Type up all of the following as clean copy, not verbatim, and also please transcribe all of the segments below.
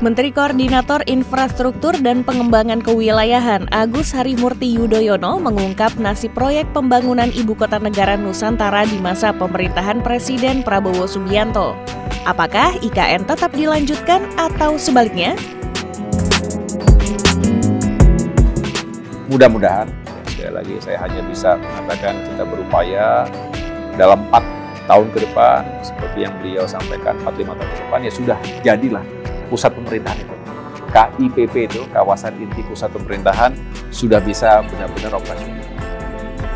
Menteri Koordinator Infrastruktur dan Pengembangan Kewilayahan Agus Harimurti Yudhoyono mengungkap nasib proyek pembangunan Ibu Kota Negara Nusantara di masa pemerintahan Presiden Prabowo Subianto. Apakah IKN tetap dilanjutkan atau sebaliknya? Mudah-mudahan, sekali lagi saya hanya bisa mengatakan kita berupaya dalam 4 tahun ke depan, seperti yang beliau sampaikan 4-5 tahun ke depan, ya sudah jadilah pusat pemerintahan itu. KIPP itu, kawasan inti pusat pemerintahan, sudah bisa benar-benar operasional.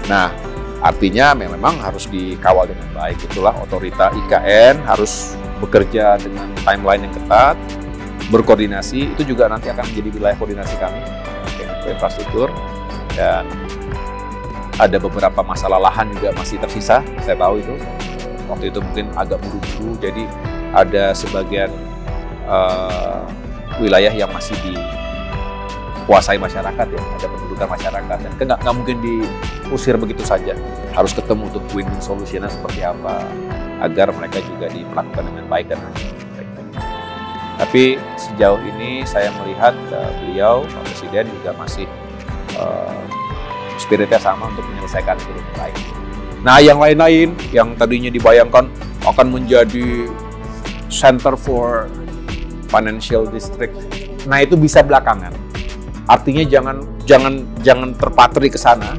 Nah, artinya memang harus dikawal dengan baik. Itulah otorita IKN harus bekerja dengan timeline yang ketat, berkoordinasi. Itu juga nanti akan menjadi wilayah koordinasi kami dengan infrastruktur. Dan ada beberapa masalah lahan juga masih tersisa, saya tahu itu. Waktu itu mungkin agak buru-buru, jadi ada sebagian wilayah yang masih dikuasai masyarakat, ya, ada pendudukan masyarakat, dan nggak mungkin diusir begitu saja. Harus ketemu untuk win-win solution-nya seperti apa, agar mereka juga diperlakukan dengan baik dan baik. Tapi sejauh ini saya melihat beliau, Pak Presiden juga masih spiritnya sama untuk menyelesaikan itu dengan baik. Nah, yang lain-lain yang tadinya dibayangkan akan menjadi Center for Financial District, nah itu bisa belakangan. Artinya jangan terpatri ke sana.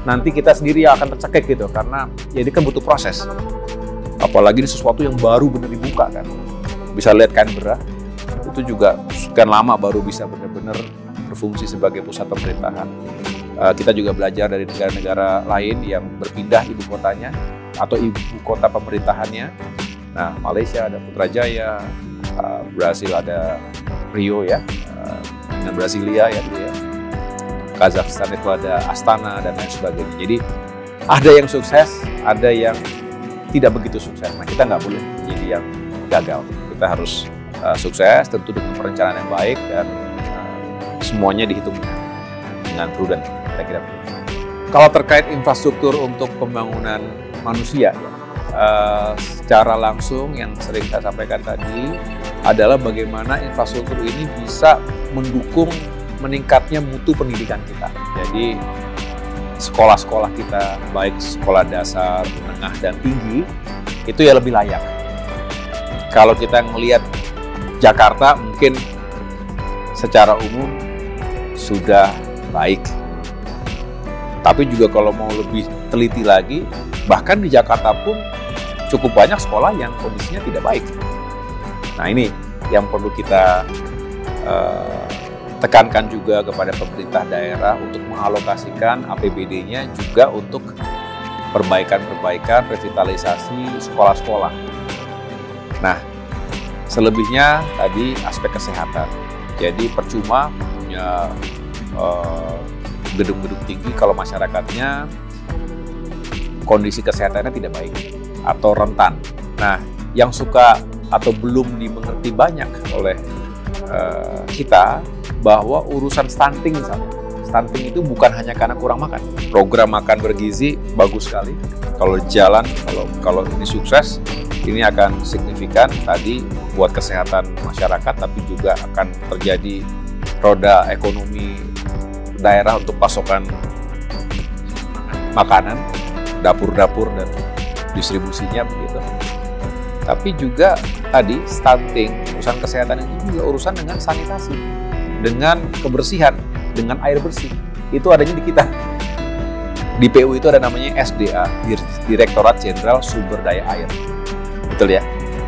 Nanti kita sendiri yang akan tercekik gitu, karena ya ini kan butuh proses. Apalagi ini sesuatu yang baru benar dibuka kan. Bisa lihat Canberra, itu juga sekian lama baru bisa benar-benar berfungsi sebagai pusat pemerintahan. Kita juga belajar dari negara-negara lain yang berpindah ibu kotanya atau ibu kota pemerintahannya. Nah, Malaysia ada Putrajaya, Brasil ada Rio ya, dan Brasilia ya, Kazakhstan itu ada Astana dan lain sebagainya. Jadi ada yang sukses, ada yang tidak begitu sukses. Nah, kita nggak boleh menjadi yang gagal. Kita harus sukses tentu dengan perencanaan yang baik dan semuanya dihitung dengan prudent. Kalau terkait infrastruktur untuk pembangunan manusia, secara langsung yang sering saya sampaikan tadi adalah bagaimana infrastruktur ini bisa mendukung meningkatnya mutu pendidikan kita. Jadi sekolah-sekolah kita, baik sekolah dasar, menengah, dan tinggi, itu ya lebih layak. Kalau kita melihat Jakarta mungkin secara umum sudah baik. Tapi juga kalau mau lebih teliti lagi, bahkan di Jakarta pun cukup banyak sekolah yang kondisinya tidak baik. Nah, ini yang perlu kita tekankan juga kepada pemerintah daerah untuk mengalokasikan APBD-nya juga untuk perbaikan-perbaikan, revitalisasi sekolah-sekolah. Nah, selebihnya tadi aspek kesehatan. Jadi percuma punya gedung-gedung tinggi kalau masyarakatnya kondisi kesehatannya tidak baik atau rentan. Nah, yang suka atau belum dimengerti banyak oleh kita bahwa urusan stunting misalnya. Stunting itu bukan hanya karena kurang makan. Program makan bergizi bagus sekali. Kalau jalan, kalau ini sukses, ini akan signifikan tadi buat kesehatan masyarakat, tapi juga akan terjadi roda ekonomi daerah untuk pasokan makanan, dapur-dapur dan distribusinya begitu. Tapi juga tadi stunting, urusan kesehatan itu juga urusan dengan sanitasi, dengan kebersihan, dengan air bersih. Itu adanya di kita. Di PU itu ada namanya SDA, Direktorat Jenderal Sumber Daya Air. Betul ya?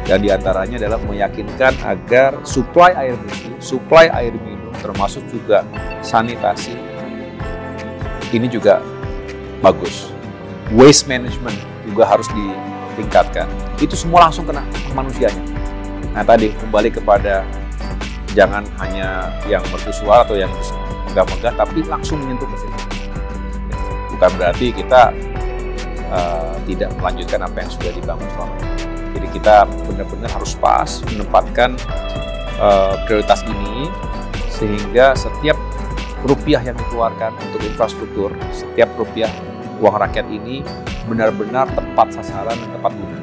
Dan diantaranya adalah meyakinkan agar suplai air bersih, suplai air minum, termasuk juga sanitasi, ini juga bagus. Waste management juga harus ditingkatkan. Itu semua langsung kena manusianya. Nah, tadi kembali kepada jangan hanya yang mercusuar atau yang megah-megah, tapi langsung menyentuh ke situ. Bukan berarti kita tidak melanjutkan apa yang sudah dibangun selama ini. Jadi kita benar-benar harus pas menempatkan prioritas ini sehingga setiap rupiah yang dikeluarkan untuk infrastruktur, setiap rupiah uang rakyat ini benar-benar tepat sasaran dan tepat guna.